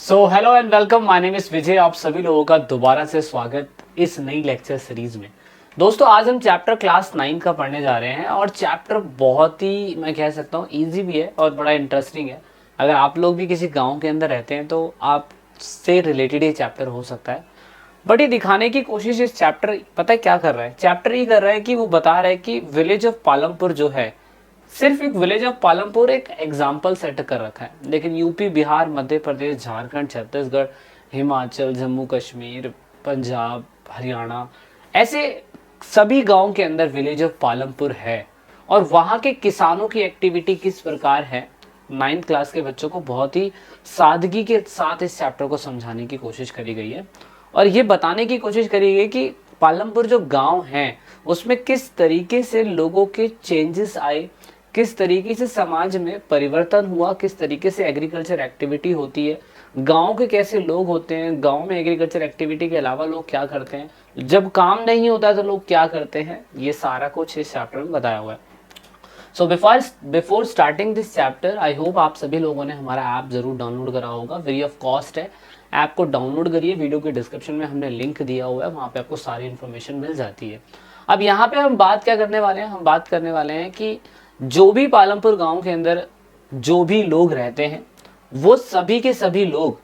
So hello and welcome, my name is Vijay. आप सभी लोगों का दोबारा से स्वागत इस नई लेक्चर सीरीज में। दोस्तों, आज हम चैप्टर क्लास 9 का पढ़ने जा रहे हैं और चैप्टर बहुत ही, मैं कह सकता हूँ, इजी भी है और बड़ा इंटरेस्टिंग है। अगर आप लोग भी किसी गांव के अंदर रहते हैं तो आपसे रिलेटेड ये चैप्टर हो सकता है। बट ये दिखाने की कोशिश इस चैप्टर, पता है क्या कर रहा है? चैप्टर ये कर रहा है कि वो बता रहा है कि विलेज ऑफ पालमपुर जो है, सिर्फ एक विलेज ऑफ पालमपुर एक एग्जाम्पल सेट कर रखा है, लेकिन यूपी, बिहार, मध्य प्रदेश, झारखंड, छत्तीसगढ़, हिमाचल, जम्मू कश्मीर, पंजाब, हरियाणा, ऐसे सभी गांव के अंदर विलेज ऑफ पालमपुर है। और वहां के किसानों की एक्टिविटी किस प्रकार है, 9th क्लास के बच्चों को बहुत ही सादगी के साथ इस चैप्टर को समझाने की कोशिश करी गई है। और ये बताने की कोशिश करी गई कि पालमपुर जो गांव है उसमें किस तरीके से लोगों के चेंजेस आए, किस तरीके से समाज में परिवर्तन हुआ, किस तरीके से एग्रीकल्चर एक्टिविटी होती है, गांव के कैसे लोग होते हैं, गांव में एग्रीकल्चर एक्टिविटी के अलावा लोग क्या करते हैं, जब काम नहीं होता है तो लोग क्या करते हैं, ये सारा कुछ इस चैप्टर में बताया हुआ है। So before starting this chapter, I hope आप सभी लोगों ने हमारा ऐप जरूर डाउनलोड करा होगा। फ्री ऑफ कॉस्ट है, ऐप को डाउनलोड करिए। वीडियो के डिस्क्रिप्शन में हमने लिंक दिया हुआ है, वहाँ पे आपको सारी इन्फॉर्मेशन मिल जाती है। अब यहाँ पे हम बात क्या करने वाले हैं? हम बात करने वाले हैं कि जो भी पालमपुर गांव के अंदर जो भी लोग रहते हैं, वो सभी के सभी लोग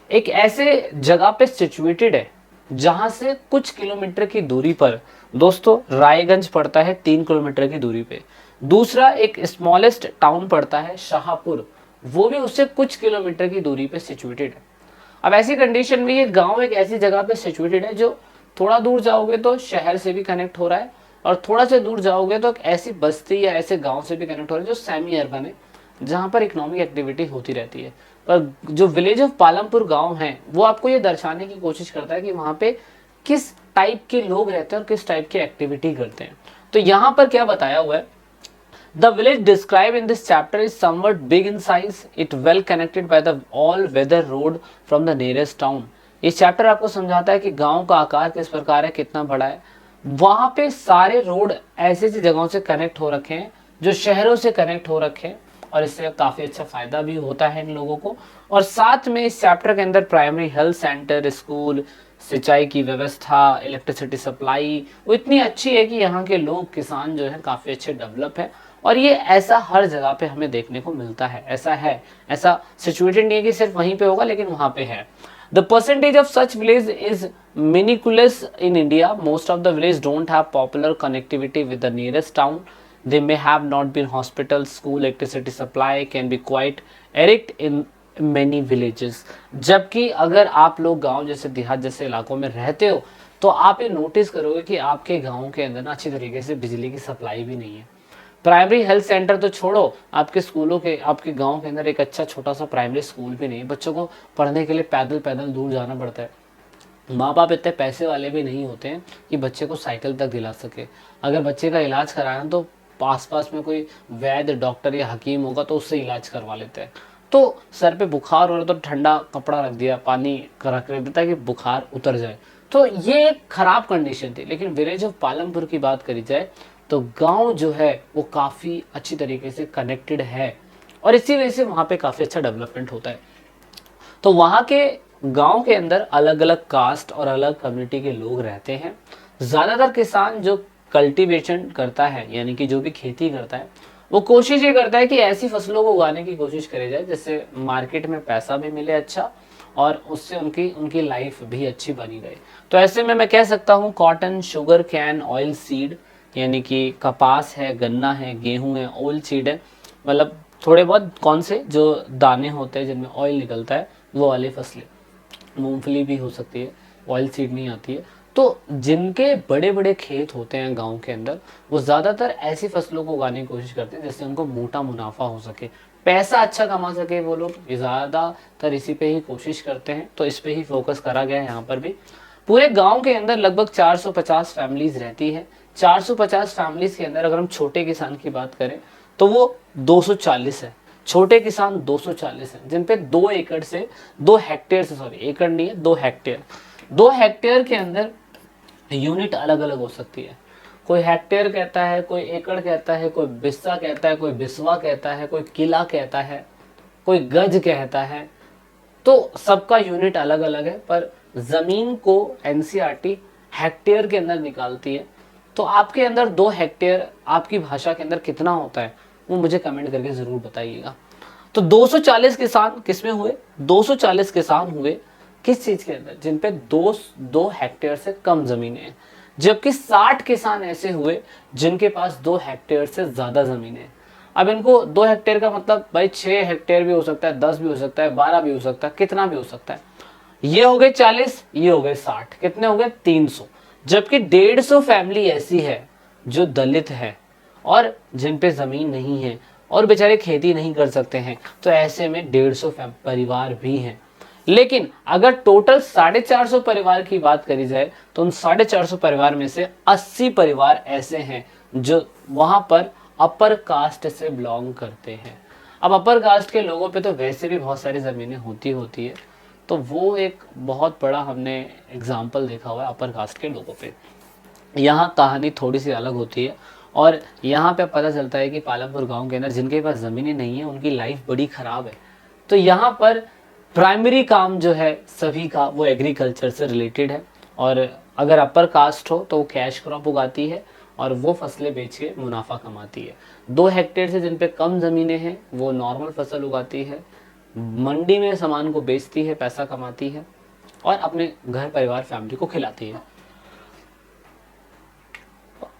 एक ऐसे जगह पे सिचुएटेड है जहां से कुछ किलोमीटर की दूरी पर, दोस्तों, रायगंज पड़ता है 3 किलोमीटर की दूरी पे। दूसरा एक स्मॉलेस्ट टाउन पड़ता है शाहपुर, वो भी उससे कुछ किलोमीटर की दूरी पे सिचुएटेड है। अब ऐसी कंडीशन में ये गांव एक ऐसी जगह पे सिचुएटेड है जो थोड़ा दूर जाओगे तो शहर से भी कनेक्ट हो रहा है, और थोड़ा सा दूर जाओगे तो एक ऐसी बस्ती या ऐसे गांव से भी कनेक्ट हो रहा है जो सेमी अर्बन है, जहां पर इकोनॉमिक एक्टिविटी होती रहती है। पर जो विलेज ऑफ पालमपुर गांव है वो आपको ये दर्शाने की कोशिश करता है कि वहां पे किस टाइप के लोग रहते हैं और किस टाइप की एक्टिविटी करते हैं। तो यहाँ पर क्या बताया हुआ है? The village described in this chapter is somewhat big in size. It well connected by the all-weather road from the nearest town. इस चैप्टर आपको समझाता है कि गांव का आकार किस प्रकार है, कितना बड़ा है। वहां पे सारे रोड ऐसी ऐसी जगहों से कनेक्ट हो रखे हैं जो शहरों से कनेक्ट हो रखे हैं, और इससे काफी अच्छा फायदा भी होता है इन लोगों को। और साथ में इस चैप्टर के अंदर प्राइमरी हेल्थ सेंटर, स्कूल, सिंचाई की व्यवस्था, इलेक्ट्रिसिटी सप्लाई वो इतनी अच्छी है कि यहाँ के लोग, किसान जो है, काफी अच्छे डेवलप है। और ये ऐसा हर जगह पे हमें देखने को मिलता है, ऐसा सिचुएटेड नहीं है कि सिर्फ वहीं पे होगा, लेकिन वहां पे है। The percentage of such village is minuscule in India. Most of the villages don't have popular connectivity with the nearest town. They may have not been hospitals, school, electricity supply can be quite erect in many villages. जबकि अगर आप लोग गांव जैसे, देहात जैसे इलाकों में रहते हो तो आप ये नोटिस करोगे कि आपके गांव के अंदर ना अच्छी तरीके से बिजली की सप्लाई भी नहीं है। प्राइमरी हेल्थ सेंटर तो छोड़ो, आपके स्कूलों के, आपके गांव के अंदर एक अच्छा छोटा सा प्राइमरी स्कूल भी नहीं है। बच्चों को पढ़ने के लिए पैदल पैदल दूर जाना पड़ता है। माँ बाप इतने पैसे वाले भी नहीं होते हैं कि बच्चे को साइकिल तक दिला सके। अगर बच्चे का इलाज कराना तो पास पास में कोई वैद्य, डॉक्टर या हकीम होगा तो उससे इलाज करवा लेते हैं। तो सर पे बुखार हो रहा तो ठंडा कपड़ा रख दिया, पानी रख देता है कि बुखार उतर जाए। तो ये एक खराब कंडीशन थी। लेकिन विलेज ऑफ पालमपुर की बात करी जाए तो गांव जो है वो काफी अच्छी तरीके से कनेक्टेड है, और इसी वजह से वहां पे काफी अच्छा डेवलपमेंट होता है। तो वहां के गांव के अंदर अलग अलग कास्ट और अलग कम्युनिटी के लोग रहते हैं। ज्यादातर किसान जो कल्टीवेशन करता है, यानी कि जो भी खेती करता है, वो कोशिश ये करता है कि ऐसी फसलों को उगाने की कोशिश करी जाए जिससे मार्केट में पैसा भी मिले अच्छा, और उससे उनकी उनकी लाइफ भी अच्छी बनी रहे। तो ऐसे में मैं कह सकता हूँ cotton, sugar cane, oil seed, यानी कि कपास है, गन्ना है, गेहूं है, ऑयल सीड है, मतलब थोड़े बहुत कौन से जो दाने होते हैं जिनमें ऑयल निकलता है वो वाली फसलें, मूंगफली भी हो सकती है, ऑयल सीड नहीं आती है। तो जिनके बड़े बड़े खेत होते हैं गांव के अंदर, वो ज़्यादातर ऐसी फसलों को उगाने की कोशिश करते हैं जिससे उनको मोटा मुनाफा हो सके, पैसा अच्छा कमा सके। वो लोग ज़्यादातर इसी पे ही कोशिश करते हैं, तो इस पे ही फोकस करा गया है यहाँ पर भी। पूरे गांव के अंदर लगभग 450 फैमिलीज रहती है। 450 फैमिलीज के अंदर अगर हम छोटे किसान की बात करें तो वो 240 है। छोटे किसान 240 हैं, जिन पे 2 एकड़ से 2 हेक्टेयर से, सॉरी एकड़ नहीं है, 2 हेक्टेयर, 2 हेक्टेयर के अंदर यूनिट अलग अलग हो सकती है। कोई हेक्टेयर कहता है, कोई एकड़ कहता है, कोई बिस्सा कहता है, कोई बिस्वा कहता है, कोई किला कहता है, कोई गज कहता है। तो सबका यूनिट अलग अलग है, पर जमीन को एनसीईआरटी हेक्टेयर के अंदर निकालती है। तो आपके अंदर 2 हेक्टेयर आपकी भाषा के अंदर कितना होता है वो मुझे कमेंट करके जरूर बताइएगा। तो 240 किसान किसमें हुए? 240 किसान हुए किस चीज के अंदर? जिन पे 2 हेक्टेयर से कम जमीनें हैं, जबकि 60 किसान ऐसे हुए जिनके पास 2 हेक्टेयर से ज्यादा जमीनें हैं। अब इनको 2 हेक्टेयर का मतलब भाई 6 हेक्टेयर भी हो सकता है, 10 भी हो सकता है, 12 भी हो सकता है, कितना भी हो सकता है। ये हो गए 40, ये हो गए 60, कितने हो गए? 300। जबकि 150 फैमिली ऐसी है जो दलित है और जिन पे जमीन नहीं है और बेचारे खेती नहीं कर सकते हैं, तो ऐसे में 150 परिवार भी हैं। लेकिन अगर टोटल 450 परिवार की बात करी जाए तो उन 450 परिवार में से 80 परिवार ऐसे हैं जो वहां पर अपर कास्ट से बिलोंग करते हैं। अब अपर कास्ट के लोगों पे तो वैसे भी बहुत सारी ज़मीनें होती है, तो वो एक बहुत बड़ा हमने एग्जाम्पल देखा हुआ है अपर कास्ट के लोगों पे। यहाँ कहानी थोड़ी सी अलग होती है और यहाँ पे पता चलता है कि पालमपुर गांव के अंदर जिनके पास ज़मीनें नहीं है उनकी लाइफ बड़ी ख़राब है। तो यहाँ पर प्राइमरी काम जो है सभी का वो एग्रीकल्चर से रिलेटेड है, और अगर अपर कास्ट हो तो वो कैश क्रॉप उगाती है और वो फसलें बेच के मुनाफा कमाती है। 2 हेक्टेयर से जिन पे कम ज़मीनें हैं वो नॉर्मल फसल उगाती है, मंडी में सामान को बेचती है, पैसा कमाती है और अपने घर परिवार फैमिली को खिलाती है।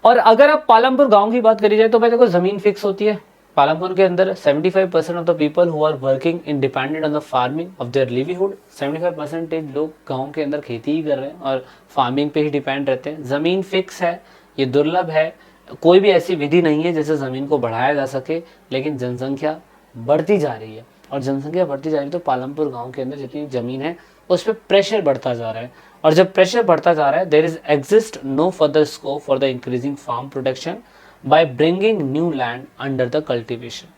और अगर आप पालमपुर गांव की बात करी जाए तो भाई देखो ज़मीन फिक्स होती है। पालमपुर के अंदर 75% of the people who are working independent on the farming of their livelihood, 75% लोग गांव के अंदर खेती ही कर रहे हैं और फार्मिंग पे ही डिपेंड रहते हैं। ज़मीन फिक्स है, ये दुर्लभ है, कोई भी ऐसी विधि नहीं है जिससे ज़मीन को बढ़ाया जा सके। लेकिन जनसंख्या बढ़ती जा रही है और जनसंख्या बढ़ती जा रही है तो पालमपुर गाँव के अंदर जितनी ज़मीन है उस पर प्रेशर बढ़ता जा रहा है, और जब प्रेशर बढ़ता जा रहा है there is exist no further scope for the increasing farm production by bringing new land under the cultivation.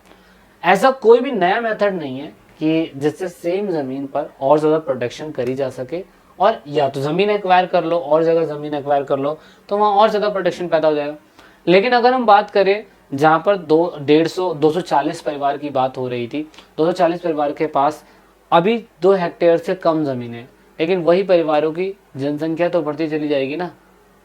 ऐसा कोई भी नया मेथड नहीं है कि जिससे सेम जमीन पर और ज्यादा प्रोडक्शन करी जा सके, और या तो जमीन एक्वायर कर लो और जगह जमीन एक्वायर कर लो तो वहां और ज्यादा प्रोडक्शन पैदा हो जाएगा। लेकिन अगर हम बात करें जहां पर 240 परिवार की बात हो रही थी, 240 परिवार के पास अभी 2 हेक्टेयर से कम जमीन है, लेकिन वही परिवारों की जनसंख्या तो बढ़ती चली जाएगी ना।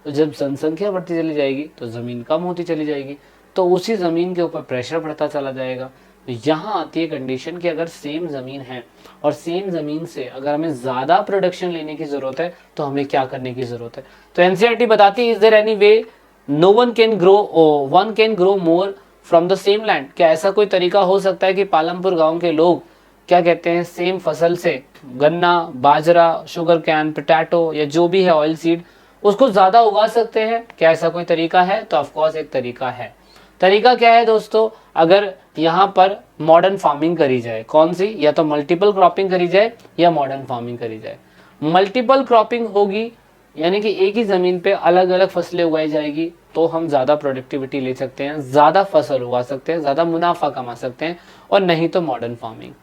तो जब जनसंख्या बढ़ती चली जाएगी तो ज़मीन कम होती चली जाएगी, तो उसी ज़मीन के ऊपर प्रेशर बढ़ता चला जाएगा। तो यहाँ आती है कंडीशन कि अगर सेम ज़मीन है और सेम ज़मीन से अगर हमें ज़्यादा प्रोडक्शन लेने की ज़रूरत है तो हमें क्या करने की ज़रूरत है। तो एनसीईआरटी बताती है is there any way no one can grow more from the same land. क्या ऐसा कोई तरीका हो सकता है कि पालमपुर गाँव के लोग क्या कहते हैं सेम फसल से गन्ना, बाजरा, शुगर कैन, पोटैटो या जो भी है ऑयल सीड उसको ज्यादा उगा सकते हैं? क्या ऐसा कोई तरीका है? तो ऑफ कोर्स एक तरीका है। तरीका क्या है दोस्तों? अगर यहाँ पर मॉडर्न फार्मिंग करी जाए, कौन सी? या तो मल्टीपल क्रॉपिंग करी जाए या मॉडर्न फार्मिंग करी जाए। मल्टीपल क्रॉपिंग होगी यानी कि एक ही जमीन पे अलग अलग फसलें उगाई जाएगी, तो हम ज्यादा प्रोडक्टिविटी ले सकते हैं, ज्यादा फसल उगा सकते हैं, ज्यादा मुनाफा कमा सकते हैं। और नहीं तो मॉडर्न फार्मिंग।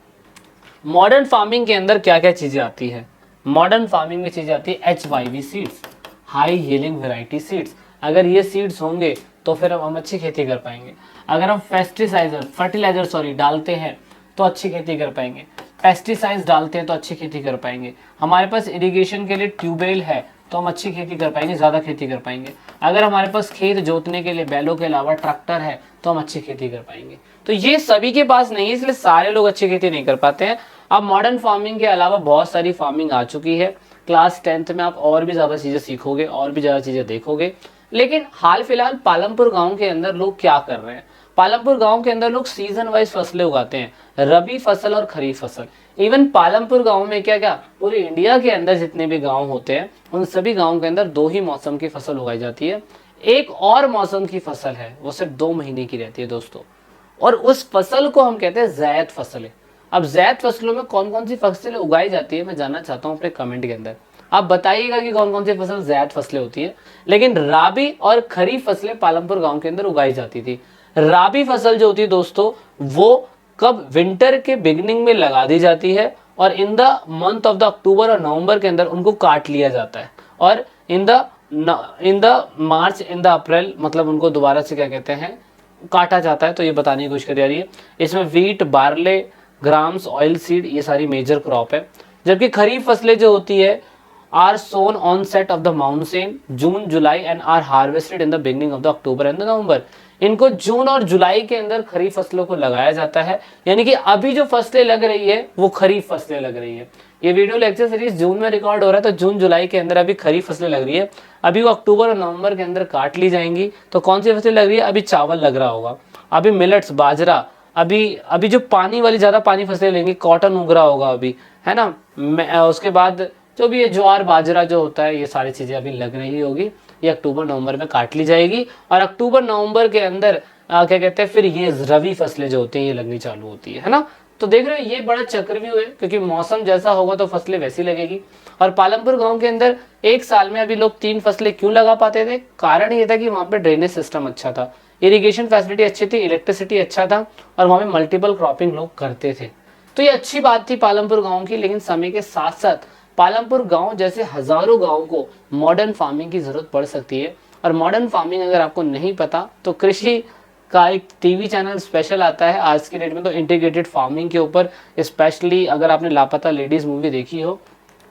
मॉडर्न फार्मिंग के अंदर क्या क्या चीजें आती है? मॉडर्न फार्मिंग में चीजें आती है HYV seeds, high yielding variety seeds. अगर ये सीड्स होंगे तो फिर हम अच्छी खेती कर पाएंगे। अगर हम फर्टिलाइजर डालते हैं तो अच्छी खेती कर पाएंगे, पेस्टिसाइड्स डालते हैं तो अच्छी खेती कर पाएंगे, हमारे पास इरिगेशन के लिए ट्यूबवेल है तो हम अच्छी खेती कर पाएंगे, ज़्यादा खेती कर पाएंगे। अगर हमारे पास खेत जोतने के लिए बैलों के अलावा ट्रैक्टर है तो हम अच्छी खेती कर पाएंगे। तो ये सभी के पास नहीं है, इसलिए सारे लोग अच्छी खेती नहीं कर पाते हैं। अब मॉडर्न फार्मिंग के अलावा बहुत सारी फार्मिंग आ चुकी है। क्लास 10th में आप और भी ज़्यादा चीज़ें सीखोगे और भी ज़्यादा चीज़ें देखोगे। लेकिन हाल फिलहाल पालमपुर गांव के अंदर लोग क्या कर रहे हैं? पालमपुर गांव के अंदर लोग सीजन वाइज फसलें उगाते हैं, रबी फसल और खरीफ फसल। इवन पालमपुर गांव में क्या क्या पूरे इंडिया के अंदर जितने भी गांव होते हैं उन सभी गांव के अंदर 2 ही मौसम की फसल उगाई जाती है। एक और मौसम की फसल है वो सिर्फ 2 महीने की रहती है दोस्तों, और उस फसल को हम कहते हैं ज़ैद फसलें। अब ज़ैद फसलों में कौन कौन सी फसलें उगाई जाती है मैं जानना चाहता हूँ अपने कमेंट के अंदर। आप बताइएगा कि कौन कौन सी फसल ज़ैद फसलें होती है। लेकिन राबी और खरीफ फसलें पालमपुर गांव के अंदर उगाई जाती थी। राबी फसल जो होती है दोस्तों वो कब? विंटर के बिगनिंग में लगा दी जाती है और in the month of the अक्टूबर और नवंबर के अंदर उनको काट लिया जाता है, और in the March in the April मतलब उनको दोबारा से क्या कहते हैं काटा जाता है। तो ये बताने की कोशिश करी जा रही है। इसमें wheat, barley, grams, oil seed ये सारी मेजर क्रॉप है। जबकि खरीफ फसलें जो होती है are sown on set of the monsoon June July and are harvested in the beginning of the October and November. इनको जून और जुलाई के अंदर खरीफ फसलों को लगाया जाता है, यानी कि अभी जो फसलें लग रही है वो खरीफ फसलें लग रही है। ये वीडियो लेक्चर सीरीज जून में रिकॉर्ड हो रहा है, तो जून जुलाई के अंदर अभी खरीफ फसलें लग रही है। अभी वो अक्टूबर और नवंबर के अंदर काट ली जाएंगी। तो कौन सी फसलें लग रही है? अभी चावल लग रहा होगा, अभी मिलेट्स बाजरा, अभी जो पानी वाली ज्यादा पानी फसलें लेंगी, कॉटन उग रहा होगा अभी, है ना। उसके बाद जो भी ये ज्वार बाजरा जो होता है, ये सारी चीजें अभी लग रही होगी। ये अक्टूबर नवंबर में काट ली जाएगी और अक्टूबर नवंबर के अंदर क्या कहते हैं, फिर ये रवि फसलें जो होती हैं ये लगनी चालू होती है ना। तो देख रहे हो ये बड़ा चक्रव्यूह है, क्योंकि मौसम जैसा होगा तो फसलें वैसी लगेगी। और पालमपुर गांव के अंदर एक साल में अभी लोग 3 फसलें क्यों लगा पाते थे? कारण ये था कि वहां पे ड्रेनेज सिस्टम अच्छा था, इरिगेशन फैसिलिटी अच्छी थी, इलेक्ट्रिसिटी अच्छा था और वहां पे मल्टीपल क्रॉपिंग लोग करते थे। तो ये अच्छी बात थी पालमपुर गांव की। लेकिन समय के साथ साथ पालमपुर गांव जैसे हजारों गांव को मॉडर्न फार्मिंग की जरूरत पड़ सकती है। और मॉडर्न फार्मिंग अगर आपको नहीं पता तो कृषि का एक टीवी चैनल स्पेशल आता है आज की डेट में, तो इंटीग्रेटेड फार्मिंग के ऊपर। स्पेशली अगर आपने लापता लेडीज मूवी देखी हो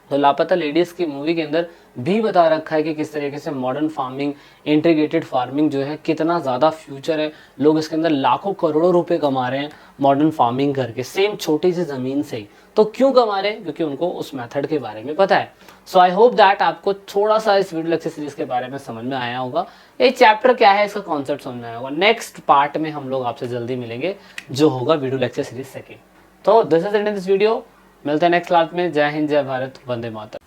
तो लापता लेडीज की मूवी के अंदर भी बता रखा है कि किस तरीके से मॉडर्न फार्मिंग, इंटीग्रेटेड फार्मिंग जो है कितना ज़्यादा फ्यूचर है। लोग इसके अंदर लाखों करोड़ों रुपए कमा रहे हैं मॉडर्न फार्मिंग करके, सेम छोटी सी ज़मीन से ही। तो क्यों कमा रहे हैं? क्योंकि उनको उस मेथड के बारे में पता है। सो आई होप दैट आपको थोड़ा सा इस वीडियो लेक्चर सीरीज के बारे में समझ में आया होगा। ये चैप्टर क्या है, इसका कॉन्सेप्ट समझ में आया होगा। नेक्स्ट पार्ट में हम लोग आपसे जल्दी मिलेंगे, जो होगा वीडियो लेक्चर सीरीज सेकेंड। तो this is in this video. मिलते हैं नेक्स्ट क्लास में। जय हिंद, जय भारत, वंदे मातरम।